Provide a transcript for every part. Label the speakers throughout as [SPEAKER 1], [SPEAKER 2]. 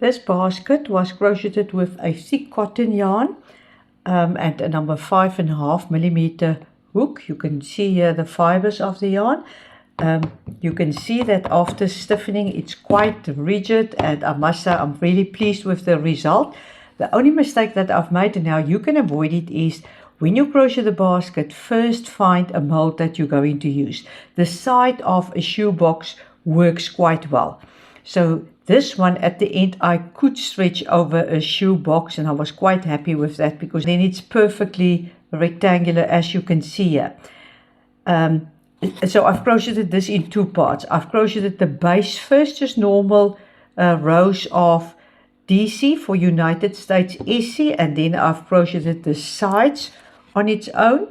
[SPEAKER 1] This basket was crocheted with a thick cotton yarn and a number 5.5mm hook. You can see here the fibers of the yarn. You can see that after stiffening it's quite rigid, and I must say I'm really pleased with the result. The only mistake that I've made, and now you can avoid it, is when you crochet the basket, first find a mold that you're going to use. The side of a shoebox works quite well. So this one at the end I could stretch over a shoebox, and I was quite happy with that because then it's perfectly rectangular, as you can see here. So I've crocheted this in two parts. I've crocheted the base first, just normal rows of DC for United States SC, and then I've crocheted the sides on its own,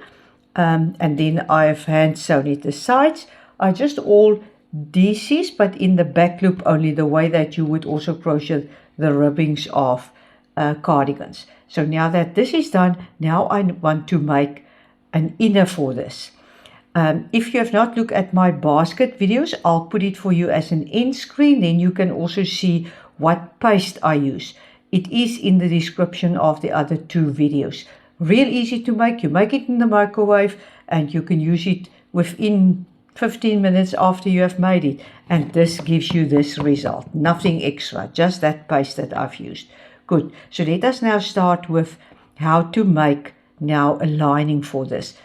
[SPEAKER 1] and then I've hand sewn it. The sides are just all DCs, but in the back loop only, the way that you would also crochet the ribbings of cardigans. So now that this is done, now I want to make an inner for this. If you have not looked at my basket videos, I'll put it for you as an end screen, then you can also see what paste I use. It is in the description of the other two videos. Real easy to make. You make it in the microwave and you can use it within 15 minutes after you have made it, and this gives you this result. Nothing extra, just that paste that I've used. Good. So let us now start with how to make now a lining for this.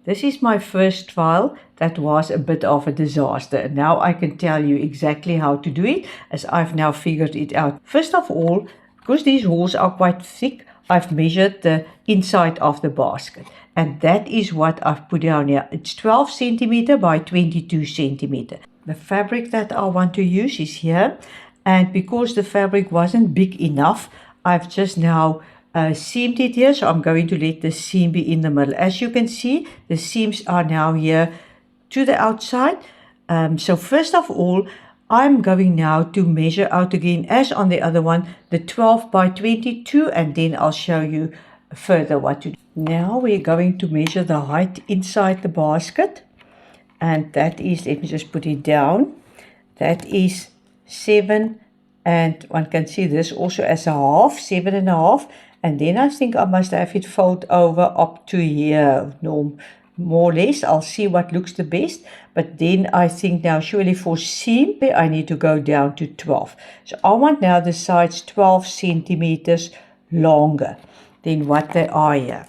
[SPEAKER 1] This is my first trial that was a bit of a disaster, and now I can tell you exactly how to do it, as I've now figured it out. First of all, because these holes are quite thick, I've measured the inside of the basket, and that is what I've put down here. It's 12 centimeter by 22 centimeter. The fabric that I want to use is here, and because the fabric wasn't big enough, I've just now seamed it here, so I'm going to let the seam be in the middle. As you can see, the seams are now here to the outside. So first of all, I'm going now to measure out again, as on the other one, the 12 by 22, and then I'll show you further what to do. Now we're going to measure the height inside the basket, and that is, let me just put it down, that is 7, and one can see this also as a half, 7.5. And then I think I must have it fold over up to here, no, more or less. I'll see what looks the best. But then I think now surely for seam, I need to go down to 12. So I want now the sides 12 centimeters longer than what they are here.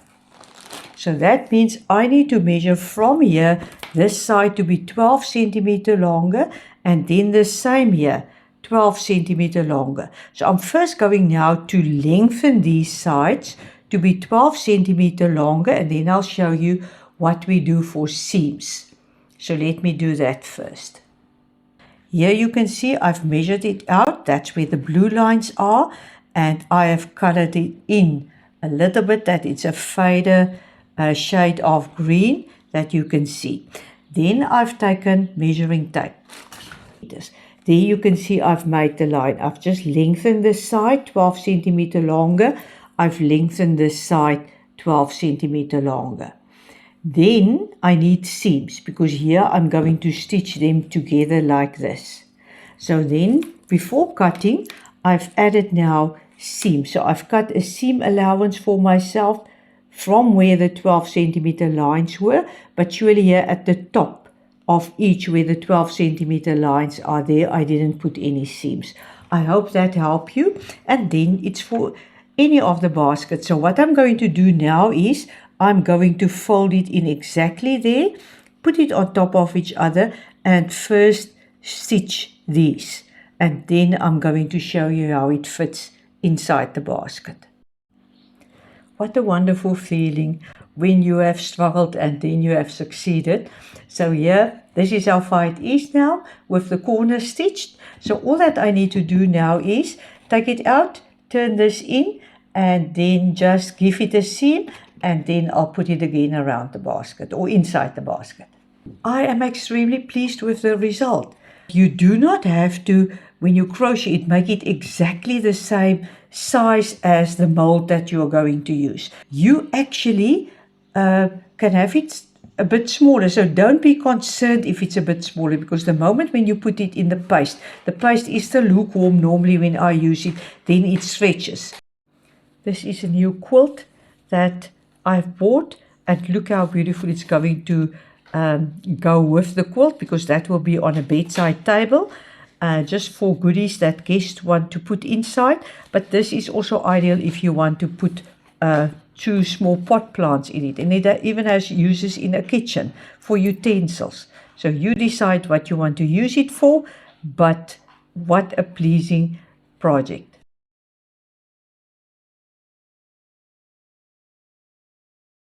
[SPEAKER 1] So that means I need to measure from here, this side to be 12 centimeter longer, and then the same here, 12 centimeter longer. So I'm first going now to lengthen these sides to be 12 centimeter longer, and then I'll show you what we do for seams. So let me do that first. Here you can see I've measured it out. That's where the blue lines are, and I have colored it in a little bit, that it's a fader shade of green that you can see. Then I've taken measuring tape. There you can see I've made the line. I've just lengthened this side 12 centimeter longer. I've lengthened this side 12 centimeter longer. Then I need seams, because here I'm going to stitch them together like this. So then before cutting, I've added now seams. So I've cut a seam allowance for myself from where the 12 centimeter lines were, but surely here at the top of each where the 12 centimeter lines are there, I didn't put any seams. I hope that helped you. And then it's for any of the baskets. So what I'm going to do now is I'm going to fold it in exactly there, put it on top of each other, and first stitch these. And then I'm going to show you how it fits inside the basket. What a wonderful feeling when you have struggled and then you have succeeded. So here, this is how far it is now with the corner stitched. So all that I need to do now is take it out, turn this in, and then just give it a seam, and then I'll put it again around the basket or inside the basket. I am extremely pleased with the result. You do not have to, when you crochet it, make it exactly the same size as the mold that you are going to use. You actually can have it a bit smaller. So don't be concerned if it's a bit smaller, because the moment when you put it in the paste is still lukewarm normally when I use it, then it stretches. This is a new quilt that I've bought, and look how beautiful it's going to go with the quilt, because that will be on a bedside table, just for goodies that guests want to put inside. But this is also ideal if you want to put 2 small pot plants in it, and it even has uses in a kitchen for utensils. So you decide what you want to use it for, but what a pleasing project.